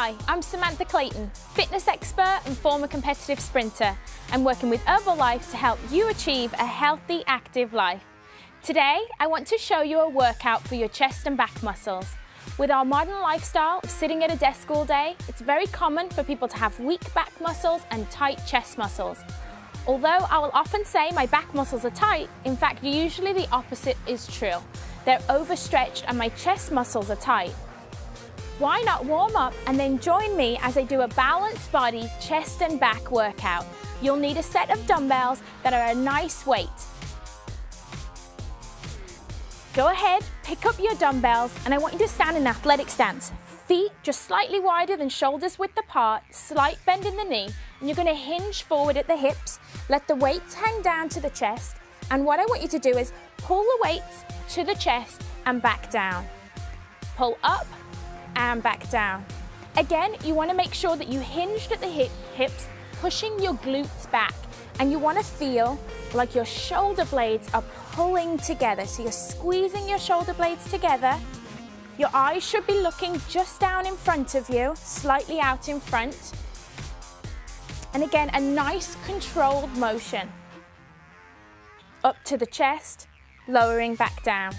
Hi, I'm Samantha Clayton, fitness expert and former competitive sprinter. I'm working with Herbalife to help you achieve a healthy, active life. Today, I want to show you a workout for your chest and back muscles. With our modern lifestyle of sitting at a desk all day, it's very common for people to have weak back muscles and tight chest muscles. Although I will often say my back muscles are tight, in fact, usually the opposite is true. They're overstretched and my chest muscles are tight. Why not warm up and then join me as I do a balanced body chest and back workout. You'll need a set of dumbbells that are a nice weight. Go ahead, pick up your dumbbells, and I want you to stand in athletic stance. Feet just slightly wider than shoulders width apart, slight bend in the knee, and you're going to hinge forward at the hips. Let the weights hang down to the chest, and what I want you to do is pull the weights to the chest and back down. Pull up and back down. Again, you want to make sure that you hinged at the hips, pushing your glutes back, and you want to feel like your shoulder blades are pulling together. So you're squeezing your shoulder blades together. Your eyes should be looking just down in front of you, slightly out in front. And again, a nice controlled motion. Up to the chest, lowering back down.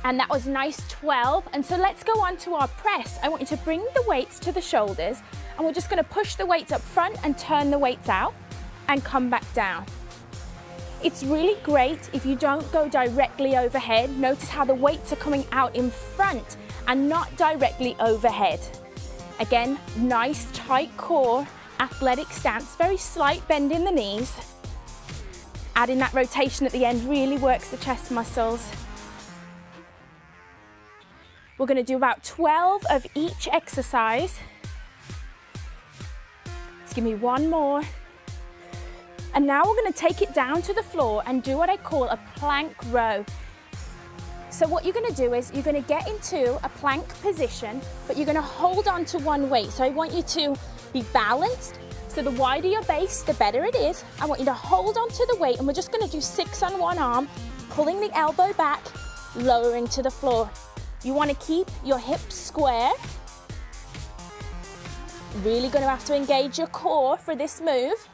And that was nice 12. And so let's go on to our press. I want you to bring the weights to the shoulders, and we're just going to push the weights up front and turn the weights out and come back down. It's really great if you don't go directly overhead. Notice how the weights are coming out in front and not directly overhead. Again, nice tight core, athletic stance, very slight bend in the knees. Adding that rotation at the end really works the chest muscles. We're going to do about 12 of each exercise. Let's give me one more. And now we're going to take it down to the floor and do what I call a plank row. So what you're going to do is you're going to get into a plank position, but you're going to hold on to one weight. So I want you to be balanced. So the wider your base, the better it is. I want you to hold on to the weight, and we're just going to do 6 on one arm, pulling the elbow back, lowering to the floor. You want to keep your hips square. Really going to have to engage your core for this move.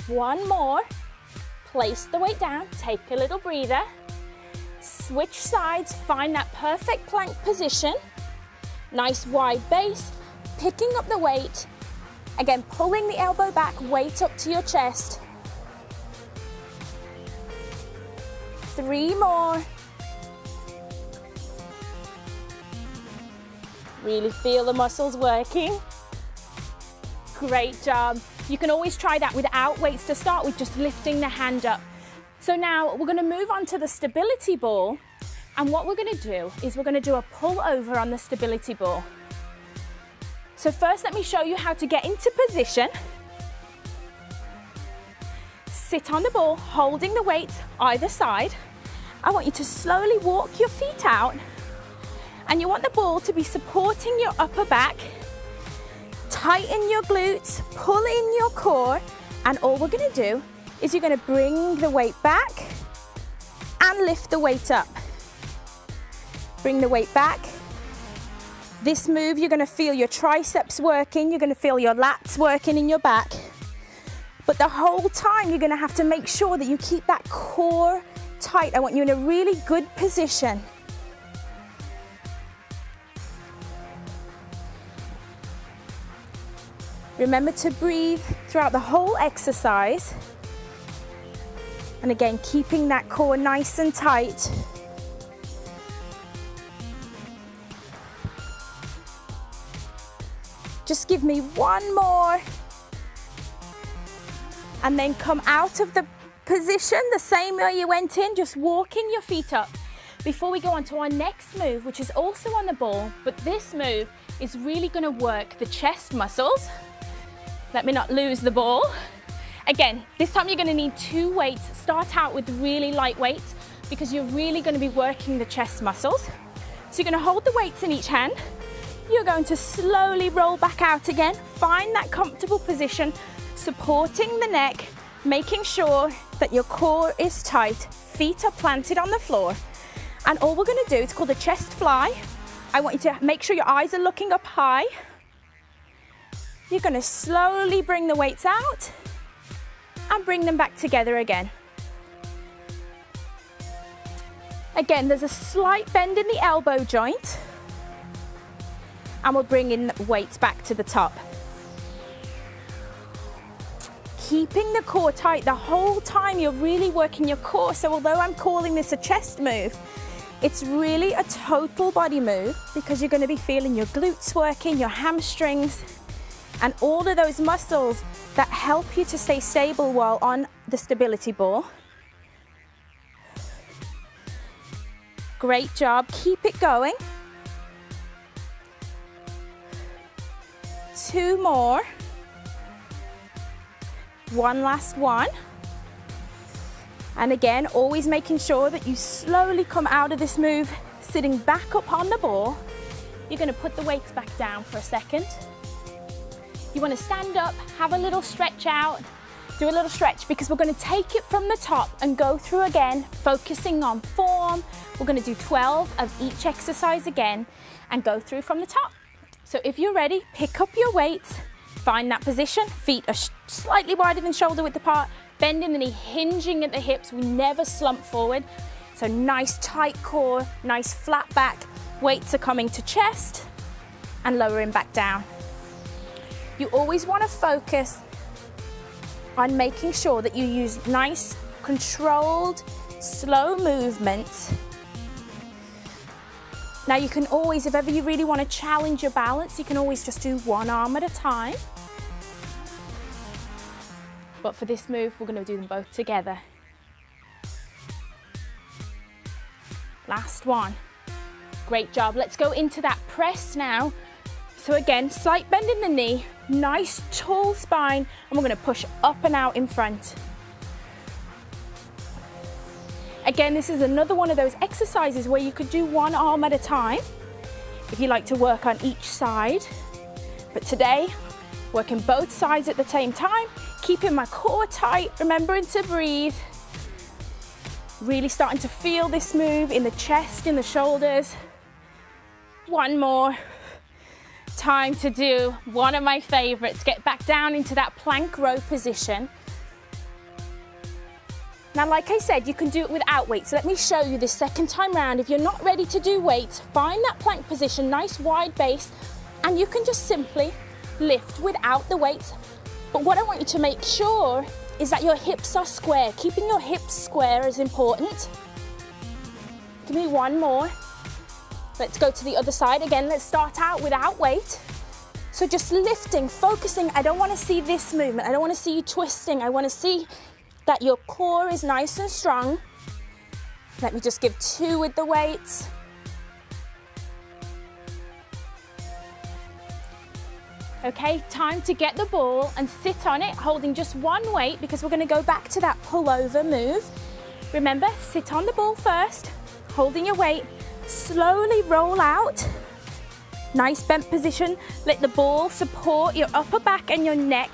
One more. Place the weight down, take a little breather. Switch sides, find that perfect plank position. Nice wide base, picking up the weight. Again, pulling the elbow back, weight up to your chest. 3 more. Really feel the muscles working. Great job. You can always try that without weights to start with, just lifting the hand up. So now we're going to move on to the stability ball. And what we're going to do is we're going to do a pull over on the stability ball. So first, let me show you how to get into position. Sit on the ball, holding the weights either side. I want you to slowly walk your feet out, and you want the ball to be supporting your upper back. Tighten your glutes, pull in your core, and all we're going to do is you're going to bring the weight back and lift the weight up. Bring the weight back. This move, you're going to feel your triceps working, you're going to feel your lats working in your back. But the whole time, you're going to have to make sure that you keep that core tight. I want you in a really good position. Remember to breathe throughout the whole exercise. And again, keeping that core nice and tight. Just give me one more. And then come out of the position the same way you went in, just walking your feet up. Before we go on to our next move, which is also on the ball, but this move is really going to work the chest muscles. Let me not lose the ball. Again, this time you're going to need 2 weights. Start out with really light weights because you're really going to be working the chest muscles. So you're going to hold the weights in each hand. You're going to slowly roll back out again. Find that comfortable position, supporting the neck, making sure that your core is tight, feet are planted on the floor. And all we're gonna do, it's called a chest fly. I want you to make sure your eyes are looking up high. You're gonna slowly bring the weights out and bring them back together again. Again, there's a slight bend in the elbow joint, and we'll bring in the weights back to the top. Keeping the core tight the whole time, you're really working your core. So although I'm calling this a chest move, it's really a total body move, because you're going to be feeling your glutes working, your hamstrings, and all of those muscles that help you to stay stable while on the stability ball. Great job, keep it going. 2 more. One last one. And again, always making sure that you slowly come out of this move, sitting back up on the ball. You're gonna put the weights back down for a second. You wanna stand up, have a little stretch out, do a little stretch, because we're gonna take it from the top and go through again, focusing on form. We're gonna do 12 of each exercise again and go through from the top. So if you're ready, pick up your weights, find that position, feet are slightly wider than shoulder width apart, bending the knee, hinging at the hips, we never slump forward. So nice tight core, nice flat back, weights are coming to chest and lowering back down. You always want to focus on making sure that you use nice, controlled, slow movements. Now you can always, if ever you really want to challenge your balance, you can always just do one arm at a time. But for this move, we're going to do them both together. Last one. Great job. Let's go into that press now. So again, slight bend in the knee, nice tall spine, and we're going to push up and out in front. Again, this is another one of those exercises where you could do one arm at a time if you like to work on each side. But today, working both sides at the same time, keeping my core tight, remembering to breathe. Really starting to feel this move in the chest, in the shoulders. One more. Time to do one of my favorites. Get back down into that plank row position. Now, like I said, you can do it without weights. So let me show you this second time round. If you're not ready to do weights, find that plank position, nice wide base, and you can just simply lift without the weights. But what I want you to make sure is that your hips are square. Keeping your hips square is important. Give me one more. Let's go to the other side. Again, let's start out without weight. So just lifting, focusing. I don't want to see this movement. I don't want to see you twisting. I want to see that your core is nice and strong. Let me just give 2 with the weights. Okay, time to get the ball and sit on it, holding just one weight, because we're going to go back to that pull-over move. Remember, sit on the ball first, holding your weight, slowly roll out. Nice bent position. Let the ball support your upper back and your neck,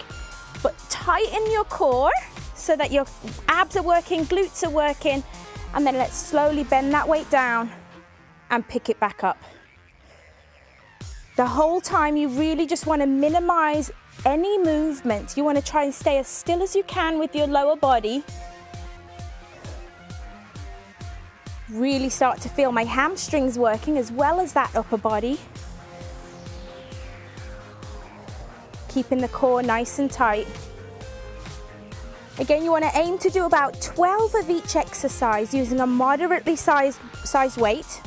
but tighten your core so that your abs are working, glutes are working, and then let's slowly bend that weight down and pick it back up. The whole time you really just want to minimize any movement. You want to try and stay as still as you can with your lower body. Really start to feel my hamstrings working as well as that upper body. Keeping the core nice and tight. Again, you want to aim to do about 12 of each exercise using a moderately sized weight.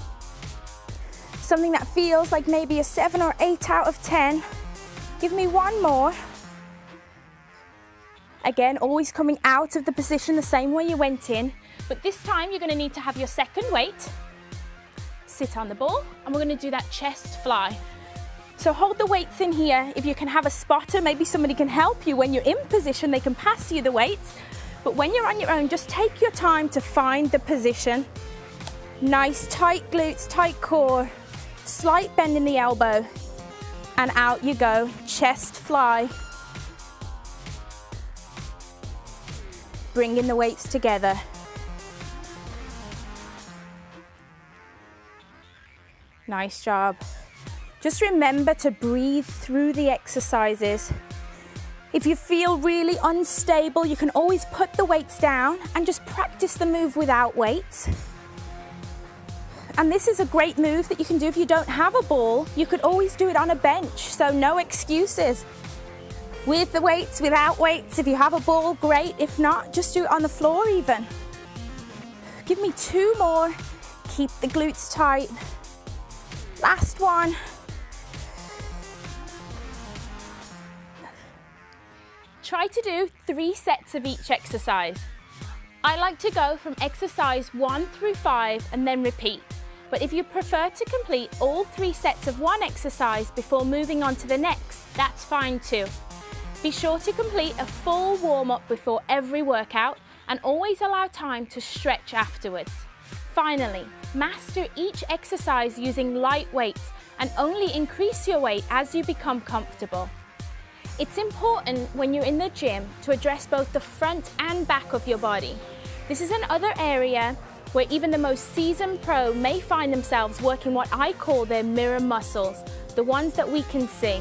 Something that feels like maybe a 7 or 8 out of 10. Give me one more. Again, always coming out of the position the same way you went in, but this time you're going to need to have your second weight. Sit on the ball, and we're going to do that chest fly. So hold the weights in here. If you can have a spotter, maybe somebody can help you. When you're in position, they can pass you the weights. But when you're on your own, just take your time to find the position. Nice tight glutes, tight core. Slight bend in the elbow, and out you go, chest fly. Bringing the weights together. Nice job. Just remember to breathe through the exercises. If you feel really unstable, you can always put the weights down and just practice the move without weights. And this is a great move that you can do if you don't have a ball. You could always do it on a bench, so no excuses. With the weights, without weights, if you have a ball, great. If not, just do it on the floor even. Give me 2 more. Keep the glutes tight. Last one. Try to do 3 sets of each exercise. I like to go from exercise 1 through 5 and then repeat. But if you prefer to complete all 3 sets of one exercise before moving on to the next, that's fine too. Be sure to complete a full warm-up before every workout and always allow time to stretch afterwards. Finally, master each exercise using light weights and only increase your weight as you become comfortable. It's important when you're in the gym to address both the front and back of your body. This is another area where even the most seasoned pro may find themselves working what I call their mirror muscles, the ones that we can see.